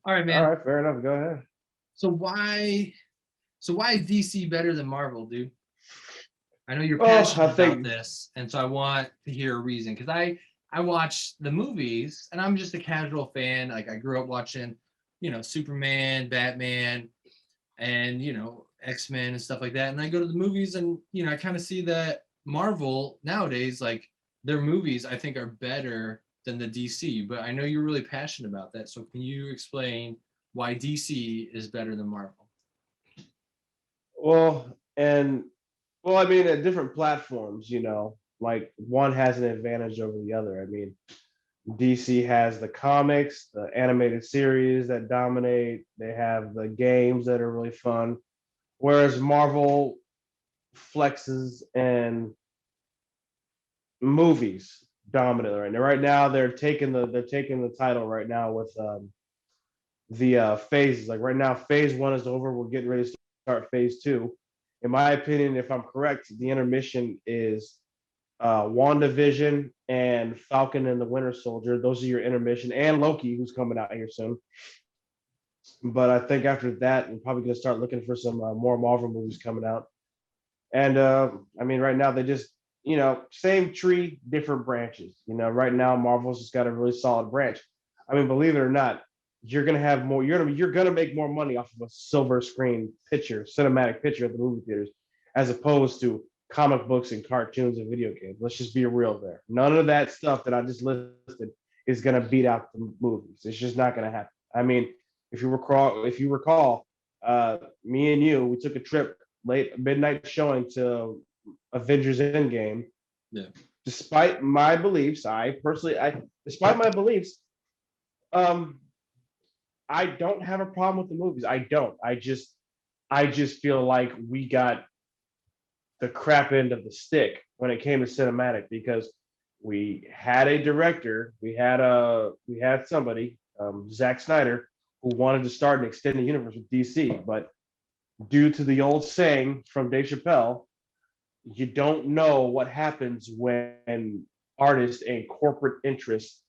All right, All man. right, fair enough. Go ahead. So why so why is DC better than Marvel, dude? I know you're Well, I passionate about think this, and so I want to hear a reason because I watch the movies and I'm just a casual fan. Like I grew up watching, Superman, Batman, and X-Men and stuff like that. And I go to the movies and I kind of see that Marvel nowadays, like their movies, I think are better than the DC. But I know you're really passionate about that. So can you explain why DC is better than Marvel? well, and well, I mean, at different platforms, like one has an advantage over the other. I mean, DC has the comics, the animated series that dominate. They have the games that are really fun, whereas Marvel flexes and movies dominant right now. Right now, they're taking the title right now with the phases. Like right now, phase one is over. We're getting ready to start phase two. In my opinion, if I'm correct, the intermission is WandaVision and Falcon and the Winter Soldier. Those are your intermission, and Loki, who's coming out here soon. But I think after that, we're probably going to start looking for some more Marvel movies coming out. And I mean, right now they just, same tree, different branches. Right now Marvel's just got a really solid branch. I mean, believe it or not, you're gonna have more. You're gonna make more money off of a silver screen picture, cinematic picture at the movie theaters, as opposed to comic books and cartoons and video games. Let's just be real there. None of that stuff that I just listed is gonna beat out the movies. It's just not gonna happen. I mean, if you recall, me and you, we took a trip late midnight showing to Avengers Endgame. Yeah. Despite my beliefs, despite my beliefs, um, I don't have a problem with the movies. I don't. I just feel like we got the crap end of the stick when it came to cinematic because we had a director, we had somebody, Zack Snyder, who wanted to start an extended universe with DC, but due to the old saying from Dave Chappelle, you don't know what happens when artists and corporate interests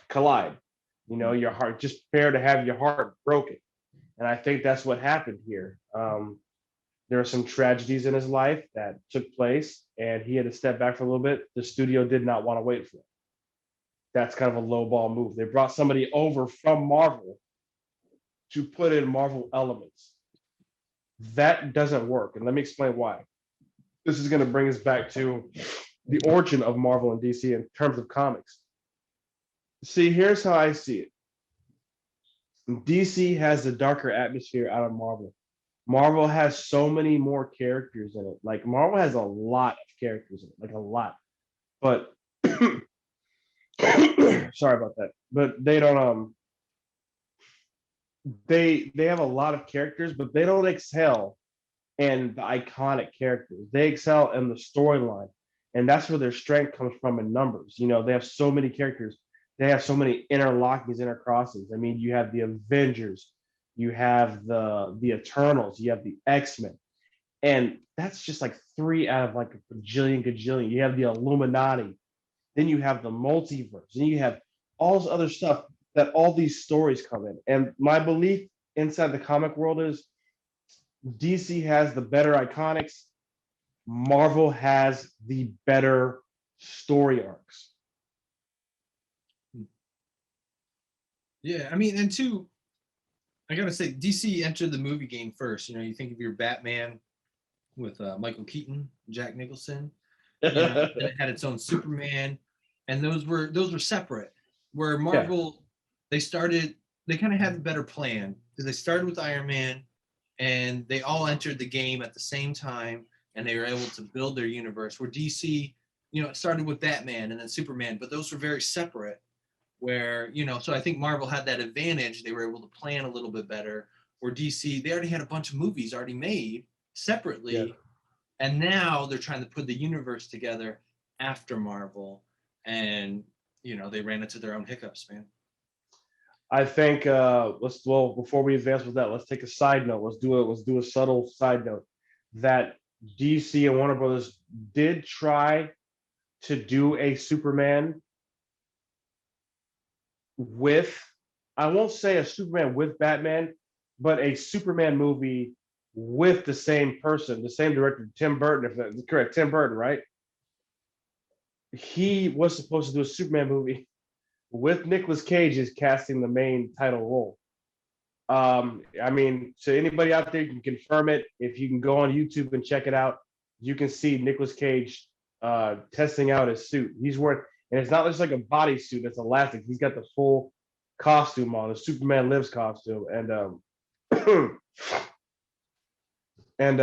collide. Your heart just fair to have your heart broken, and I think that's what happened here. There are some tragedies in his life that took place, and he had to step back for a little bit. The studio did not want to wait for it. That's kind of a low ball move. They brought somebody over from Marvel to put in Marvel elements. That doesn't work, and let me explain why. This is going to bring us back to the origin of Marvel and DC in terms of comics. See, here's how I see it. DC has the darker atmosphere out of Marvel. Marvel has so many more characters in it. Like Marvel has a lot of characters in it, like a lot. But sorry about that. But they don't they have a lot of characters, but they don't excel in the iconic characters. They excel in the storyline. And that's where their strength comes from in numbers. They have so many characters. They have so many interlockings, intercrossings. I mean, you have the Avengers, you have the Eternals, you have the X-Men. And that's just like three out of like a bajillion gajillion. You have the Illuminati, then you have the multiverse, and you have all this other stuff that all these stories come in. And my belief inside the comic world is DC has the better iconics, Marvel has the better story arcs. Yeah, I mean, and two, I gotta say, DC entered the movie game first. You think of your Batman with Michael Keaton, Jack Nicholson. Then it had its own Superman, and those were separate. Where Yeah, Marvel, they started, they kind of had a better plan because they started with Iron Man, and they all entered the game at the same time, and they were able to build their universe. Where DC, it started with Batman and then Superman, but those were very separate. Where so I think Marvel had that advantage. They were able to plan a little bit better. Where DC, they already had a bunch of movies already made yeah. separately, and now they're trying to put the universe together after Marvel, and they ran into their own hiccups, man. I think before we advance with that, let's take a side note. Let's do a subtle side note that DC and Warner Brothers did try to do a Superman with I won't say a Superman with Batman, but a Superman movie with the same person, the same director, Tim Burton, if that's correct, Tim Burton, right? He was supposed to do a Superman movie with Nicolas Cage as casting the main title role. I mean, so anybody out there can confirm it. If you can go on YouTube and check it out, you can see Nicolas Cage testing out his suit. He's wearing, and it's not just like a bodysuit that's elastic. He's got the full costume on, the Superman Lives costume, and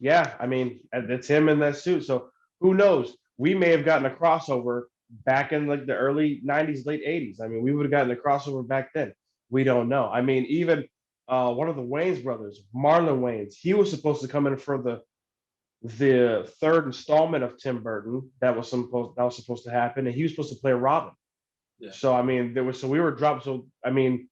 yeah, I mean, it's him in that suit. So who knows? We may have gotten a crossover back in like the early '90s, late '80s. I mean, we would have gotten a crossover back then. We don't know. I mean, even one of the Wayans brothers, Marlon Wayans, he was supposed to come in for the third installment of Tim Burton that was supposed to happen, and he was supposed to play Robin. Yeah. So I mean, we were dropped. So I mean,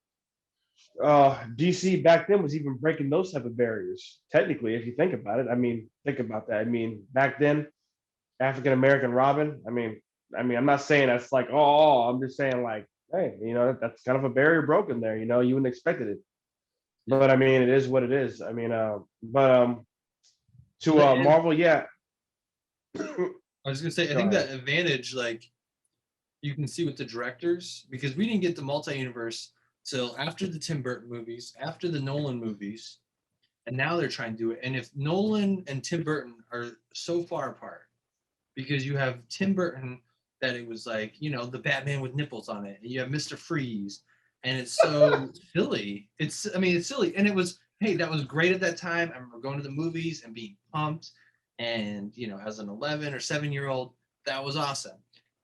DC back then was even breaking those type of barriers. Technically, if you think about it, I mean, think about that. I mean, back then, African American Robin. I'm not saying that's like, oh, I'm just saying like, hey, that's kind of a barrier broken there. You wouldn't expect it, but I mean, it is what it is. I mean, to Marvel, yeah. I was gonna say, I think that advantage, like, you can see with the directors, because we didn't get the multi-universe till after the Tim Burton movies, after the Nolan movies, and now they're trying to do it. And if Nolan and Tim Burton are so far apart, because you have Tim Burton that it was like, the Batman with nipples on it, and you have Mr. Freeze, and it's so silly. It's silly, and it was, hey, that was great at that time. I remember going to the movies and being pumped, and as an 11 or 7-year-old, that was awesome.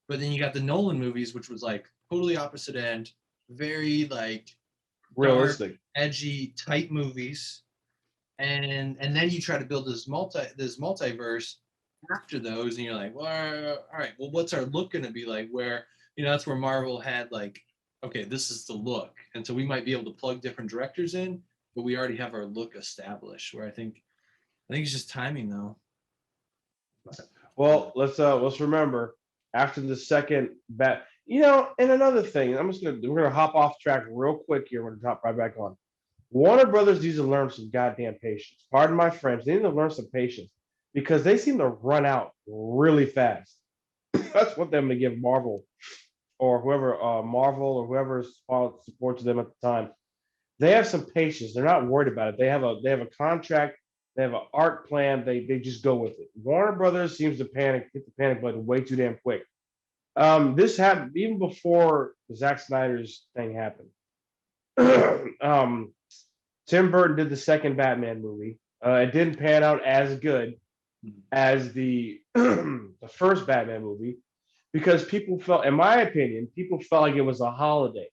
But then you got the Nolan movies, which was like totally opposite end, very like realistic, dark, edgy, tight movies, and then you try to build this multiverse after those, and you're like, well, all right, well, what's our look going to be like? Where that's where Marvel had like, okay, this is the look, and so we might be able to plug different directors in, but we already have our look established. Where I think it's just timing though. Well, let's remember after the second and another thing, we're gonna hop off track real quick here. We're gonna drop right back on. Warner Brothers needs to learn some goddamn patience. Pardon my French. They need to learn some patience because they seem to run out really fast. That's what I'm gonna give Marvel or whoever whoever supports them at the time. They have some patience. They're not worried about it. They have a contract. They have an art plan. They just go with it. Warner Brothers seems to hit the panic button way too damn quick. This happened even before Zack Snyder's thing happened. Tim Burton did the second Batman movie. It didn't pan out as good as the the first Batman movie because people felt, in my opinion, like it was a holiday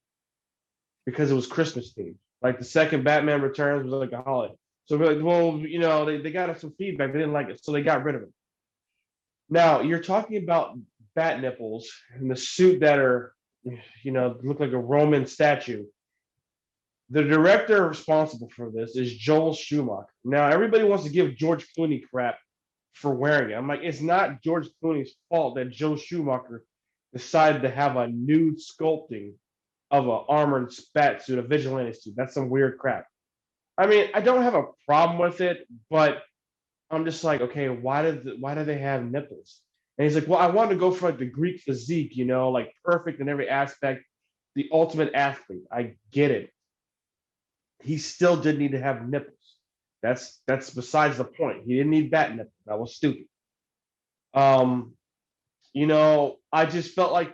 because it was Christmas themed. Like the second Batman Returns was like a holiday. So we're like, well, they got us some feedback. They didn't like it, so they got rid of it. Now you're talking about bat nipples and the suit that are, look like a Roman statue. The director responsible for this is Joel Schumacher. Now everybody wants to give George Clooney crap for wearing it. I'm like, it's not George Clooney's fault that Joe Schumacher decided to have a nude sculpting of an armored spat suit, a vigilante suit. That's some weird crap. I mean, I don't have a problem with it, but I'm just like, okay, why do they have nipples? And he's like, well, I wanted to go for like the Greek physique, like perfect in every aspect, the ultimate athlete. I get it. He still did need to have nipples. That's besides the point. He didn't need bat nipples. That was stupid. I just felt like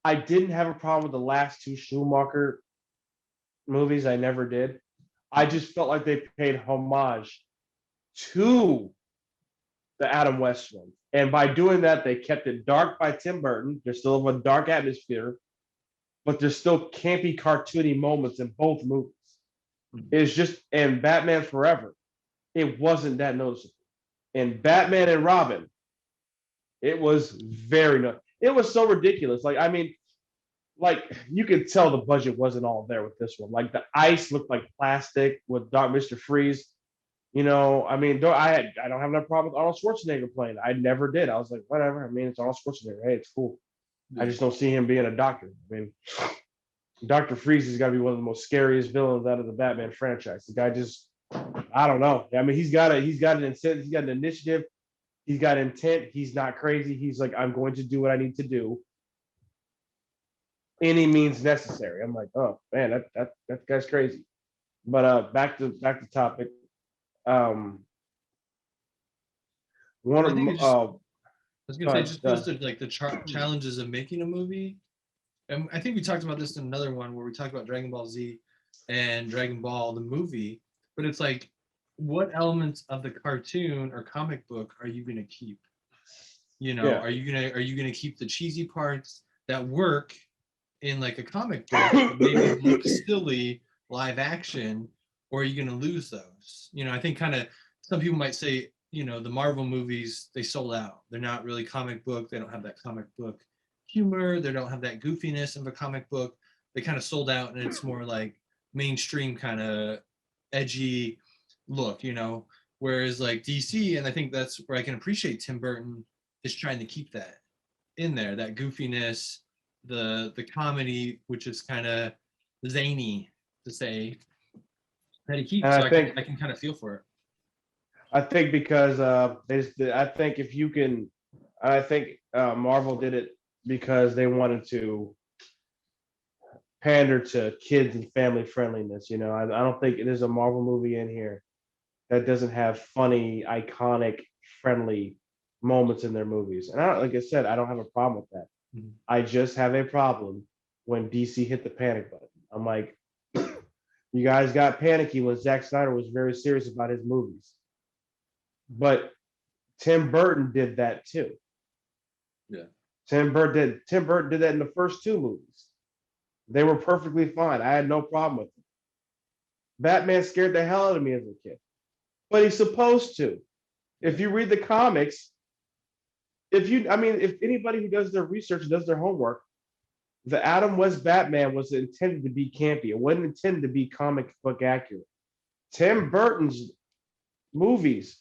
I didn't have a problem with the last two Schumacher movies. I never did. I just felt like they paid homage to the Adam West one. And by doing that, they kept it dark by Tim Burton. There's still a dark atmosphere, but there's still campy, cartoony moments in both movies. It's just, in Batman Forever, it wasn't that noticeable. In Batman and Robin, it was it was so ridiculous. Like, I mean, like you could tell the budget wasn't all there with this one. Like the ice looked like plastic with Dark Mr. Freeze. I mean, I don't have no problem with Arnold Schwarzenegger playing. I never did. I was like, whatever. I mean, it's Arnold Schwarzenegger. Hey, it's cool. I just don't see him being a doctor. I mean, Dr. Freeze has got to be one of the most scariest villains out of the Batman franchise. The guy just, I don't know. I mean, he's got an incentive, he's got an initiative, he's got intent. He's not crazy. He's like, I'm going to do what I need to do, any means necessary. I'm like, oh man, that guy's crazy. But back to topic. Um, one I think it just, of I was gonna say, it uh, just goes to like the challenges of making a movie. And I think we talked about this in another one where we talked about Dragon Ball Z and Dragon Ball the movie, but it's like, what elements of the cartoon or comic book are you gonna keep? You know, yeah. are you gonna keep the cheesy parts that work in like a comic book, but maybe look silly live action, or are you gonna lose those? You know, I think kind of some people might say, you know, the Marvel movies, they sold out. They're not really comic book. They don't have that comic book humor. They don't have that goofiness of a comic book. They kind of sold out, and it's more like mainstream kind of edgy look, you know. Whereas like DC, and I think that's where I can appreciate Tim Burton is trying to keep that in there, that goofiness, the comedy, which is kind of zany to say, that he And keeps. So I can kind of feel for it. I think because I think if you can, I think Marvel did it because they wanted to pander to kids and family friendliness. You know, I don't think there's a Marvel movie in here that doesn't have funny, iconic, friendly moments in their movies. And like I said, I don't have a problem with that. Mhm. I just have a problem when DC hit the panic button. I'm like, you guys got panicky when Zack Snyder was very serious about his movies. But Tim Burton did that too. Yeah. Tim Burton did that in the first two movies. They were perfectly fine. I had no problem with them. Batman scared the hell out of me as a kid, but he's supposed to. If you read the comics, if anybody who does their research and does their homework, the Adam West Batman was intended to be campy. It wasn't intended to be comic book accurate. Tim Burton's movies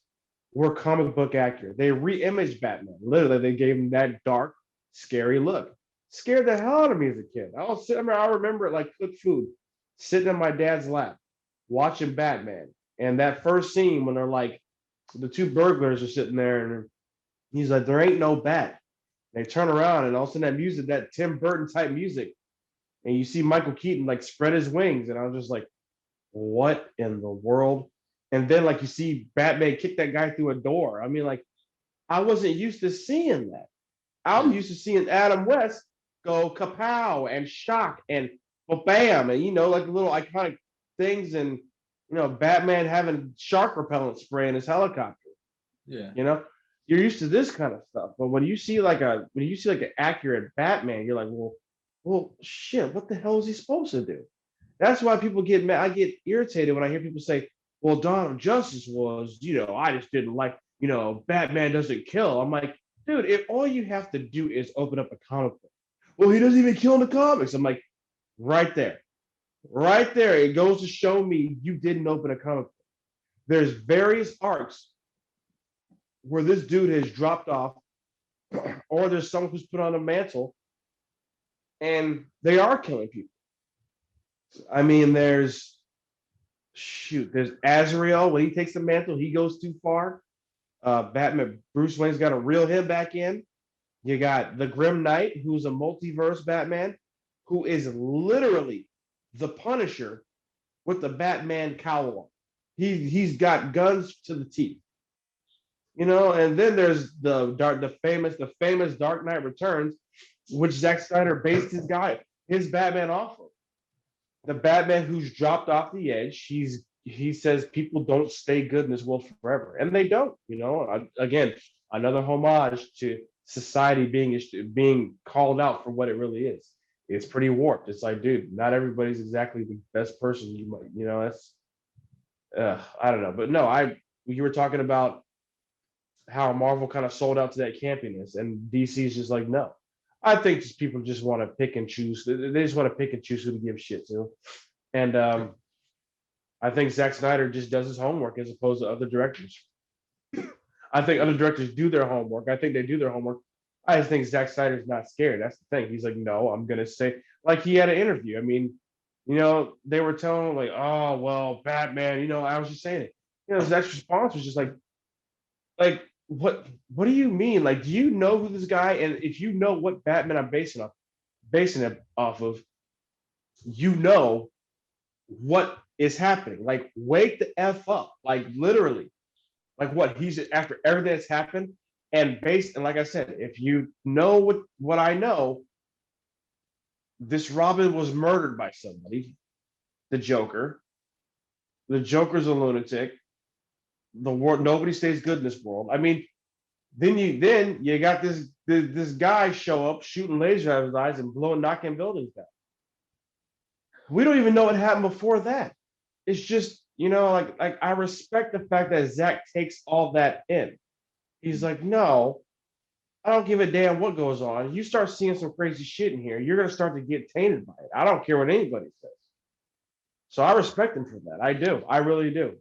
were comic book accurate. They re-imaged Batman. Literally, they gave him that dark, scary look. Scared the hell out of me as a kid. I remember it like cooked food, sitting in my dad's lap, watching Batman. And that first scene when they're like, the two burglars are sitting there, and he's like, "There ain't no bat." They turn around, and all of a sudden that music, that Tim Burton type music, and you see Michael Keaton like spread his wings, and I was just like, "What in the world?" And then like you see Batman kick that guy through a door. I mean, like I wasn't used to seeing that. I'm Yeah. used to seeing Adam West go kapow and shock and bam, and like little iconic things, and Batman having shark repellent spray in his helicopter. Yeah. You know, you're used to this kind of stuff, but when you see like an accurate Batman, you're like, well, shit, what the hell is he supposed to do? That's why people get mad. I get irritated when I hear people say, well, Dawn of Justice was, I just didn't like, Batman doesn't kill. I'm like, dude, if all you have to do is open up a comic book, well, he doesn't even kill in the comics. I'm like, right there, right there. It goes to show me you didn't open a comic book. There's various arcs where this dude has dropped off, or there's someone who's put on a mantle and they are killing people. I mean, there's Azrael. When he takes the mantle, he goes too far. Batman, Bruce Wayne's got to reel him back in. You got the Grim Knight, who's a multiverse Batman, who is literally the Punisher with the Batman cowl on. He's got guns to the teeth. And then there's the famous Dark Knight Returns, which Zack Snyder based his Batman off of. The Batman who's dropped off the edge. He says people don't stay good in this world forever, and they don't. Again, another homage to society being called out for what it really is. It's pretty warped. It's like, dude, not everybody's exactly the best person. That's I don't know, but no, you were talking about how Marvel kind of sold out to that campiness, and DC is just like, no. I think just people just want to pick and choose. They just want to pick and choose who to give shit to. And I think Zack Snyder just does his homework as opposed to other directors. I think other directors do their homework. I think they do their homework. I just think Zack Snyder's not scared. That's the thing. He's like, no, I'm gonna say, like he had an interview. I mean, they were telling him like, oh well, Batman. I was just saying it. Zack's response was just like what do you mean? Like, do you know who this guy? And if you know what Batman I'm basing it off of, you know what is happening. Like, wake the f up. Like literally. Like what he's after everything that's happened, and like I said, if you know what I know, this Robin was murdered by somebody. The Joker. The Joker's a lunatic. The world, nobody stays good in this world. I mean, then you got this guy show up shooting laser out of his eyes and knocking buildings down. We don't even know what happened before that. It's just, like I respect the fact that Zach takes all that in. He's like, no, I don't give a damn what goes on. You start seeing some crazy shit in here, you're gonna start to get tainted by it. I don't care what anybody says. So I respect him for that. I do. I really do.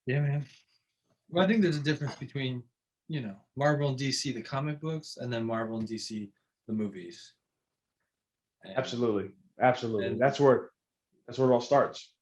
Yeah, man. Well, I think there's a difference between, Marvel and DC, the comic books, and then Marvel and DC, the movies. And, Absolutely. Absolutely. and That's where it all starts.